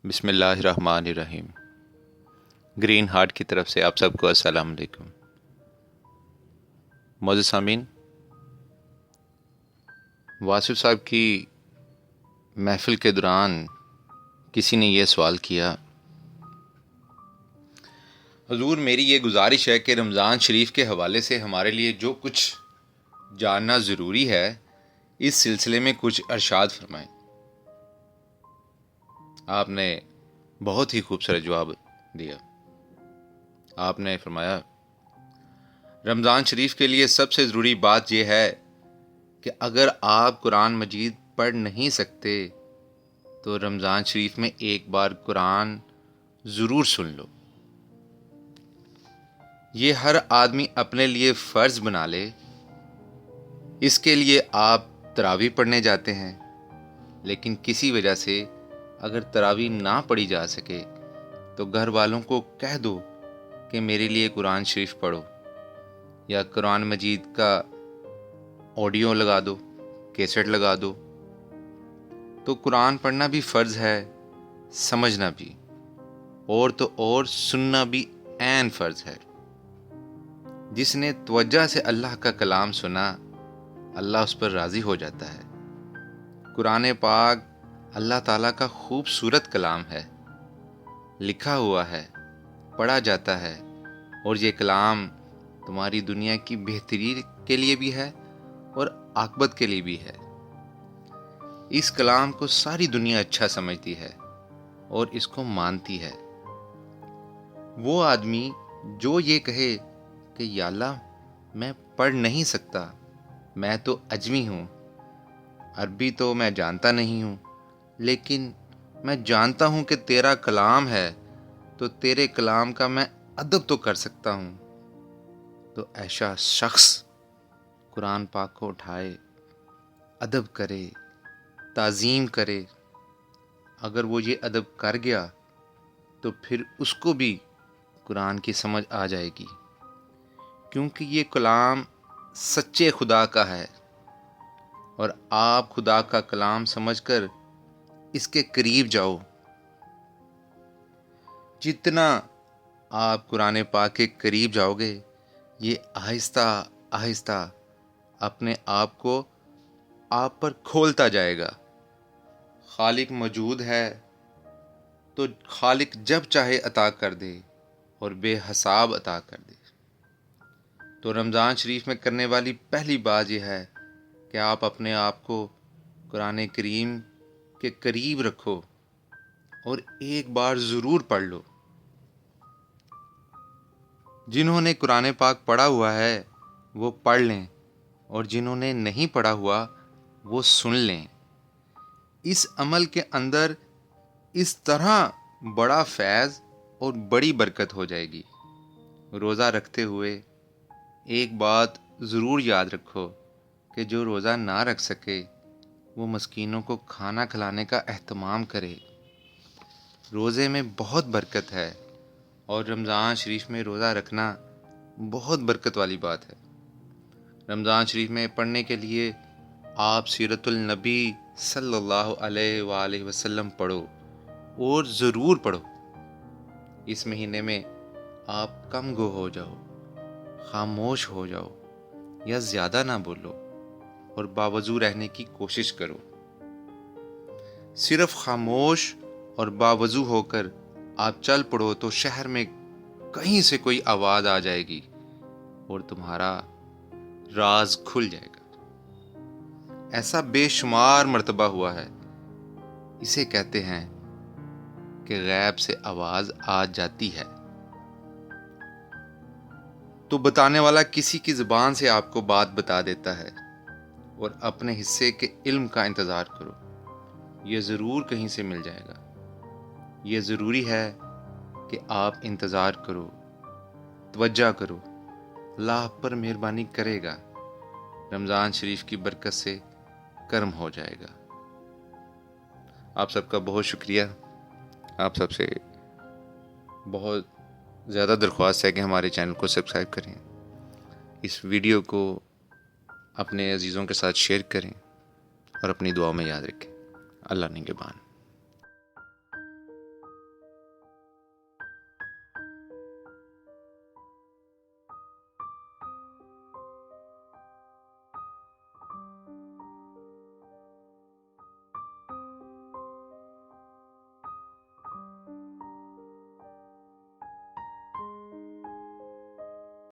بسم اللہ الرحمن الرحیم۔ گرین ہارٹ کی طرف سے آپ سب کو السلام علیکم۔ معزز سامعین، واصف صاحب کی محفل کے دوران کسی نے یہ سوال کیا، حضور میری یہ گزارش ہے کہ رمضان شریف کے حوالے سے ہمارے لیے جو کچھ جاننا ضروری ہے اس سلسلے میں کچھ ارشاد فرمائیں۔ آپ نے بہت ہی خوبصورت جواب دیا۔ آپ نے فرمایا، رمضان شریف کے لیے سب سے ضروری بات یہ ہے کہ اگر آپ قرآن مجید پڑھ نہیں سکتے تو رمضان شریف میں ایک بار قرآن ضرور سن لو۔ یہ ہر آدمی اپنے لیے فرض بنا لے۔ اس کے لیے آپ تراویح پڑھنے جاتے ہیں، لیکن کسی وجہ سے اگر تراویح نہ پڑھی جا سکے تو گھر والوں کو کہہ دو کہ میرے لیے قرآن شریف پڑھو، یا قرآن مجید کا آڈیو لگا دو، کیسٹ لگا دو۔ تو قرآن پڑھنا بھی فرض ہے، سمجھنا بھی، اور تو اور سننا بھی عین فرض ہے۔ جس نے توجہ سے اللہ کا کلام سنا، اللہ اس پر راضی ہو جاتا ہے۔ قرآن پاک اللہ تعالیٰ کا خوبصورت کلام ہے، لکھا ہوا ہے، پڑھا جاتا ہے، اور یہ کلام تمہاری دنیا کی بہتری کے لیے بھی ہے اور عاقبت کے لیے بھی ہے۔ اس کلام کو ساری دنیا اچھا سمجھتی ہے اور اس کو مانتی ہے۔ وہ آدمی جو یہ کہے کہ یا اللہ میں پڑھ نہیں سکتا، میں تو اجمی ہوں، عربی تو میں جانتا نہیں ہوں، لیکن میں جانتا ہوں کہ تیرا کلام ہے تو تیرے کلام کا میں ادب تو کر سکتا ہوں، تو ایسا شخص قرآن پاک کو اٹھائے، ادب کرے، تعظیم کرے۔ اگر وہ یہ ادب کر گیا تو پھر اس کو بھی قرآن کی سمجھ آ جائے گی، کیونکہ یہ کلام سچے خدا کا ہے، اور آپ خدا کا کلام سمجھ کر اس کے قریب جاؤ۔ جتنا آپ قرآن پاک کے قریب جاؤ گے، یہ آہستہ آہستہ اپنے آپ کو آپ پر کھولتا جائے گا۔ خالق موجود ہے تو خالق جب چاہے عطا کر دے اور بے حساب عطا کر دے۔ تو رمضان شریف میں کرنے والی پہلی بات یہ ہے کہ آپ اپنے آپ کو قرآن کریم کے قریب رکھو اور ایک بار ضرور پڑھ لو۔ جنہوں نے قرآن پاک پڑھا ہوا ہے وہ پڑھ لیں، اور جنہوں نے نہیں پڑھا ہوا وہ سن لیں۔ اس عمل کے اندر اس طرح بڑا فیض اور بڑی برکت ہو جائے گی۔ روزہ رکھتے ہوئے ایک بات ضرور یاد رکھو کہ جو روزہ نہ رکھ سکے وہ مسکینوں کو کھانا کھلانے کا اہتمام کرے۔ روزے میں بہت برکت ہے، اور رمضان شریف میں روزہ رکھنا بہت برکت والی بات ہے۔ رمضان شریف میں پڑھنے کے لیے آپ سیرت النبی صلی اللہ علیہ وآلہ وسلم پڑھو، اور ضرور پڑھو۔ اس مہینے میں آپ کم گو ہو جاؤ، خاموش ہو جاؤ، یا زیادہ نہ بولو، اور باوضو رہنے کی کوشش کرو۔ صرف خاموش اور باوضو ہو کر آپ چل پڑو تو شہر میں کہیں سے کوئی آواز آ جائے گی اور تمہارا راز کھل جائے گا۔ ایسا بے شمار مرتبہ ہوا ہے، اسے کہتے ہیں کہ غیب سے آواز آ جاتی ہے۔ تو بتانے والا کسی کی زبان سے آپ کو بات بتا دیتا ہے، اور اپنے حصے کے علم کا انتظار کرو، یہ ضرور کہیں سے مل جائے گا۔ یہ ضروری ہے کہ آپ انتظار کرو، توجہ کرو، اللہ آپ پر مہربانی کرے گا، رمضان شریف کی برکت سے کرم ہو جائے گا۔ آپ سب کا بہت شکریہ۔ آپ سب سے بہت زیادہ درخواست ہے کہ ہمارے چینل کو سبسکرائب کریں، اس ویڈیو کو اپنے عزیزوں کے ساتھ شیئر کریں، اور اپنی دعاؤں میں یاد رکھیں۔ اللہ نگہبان۔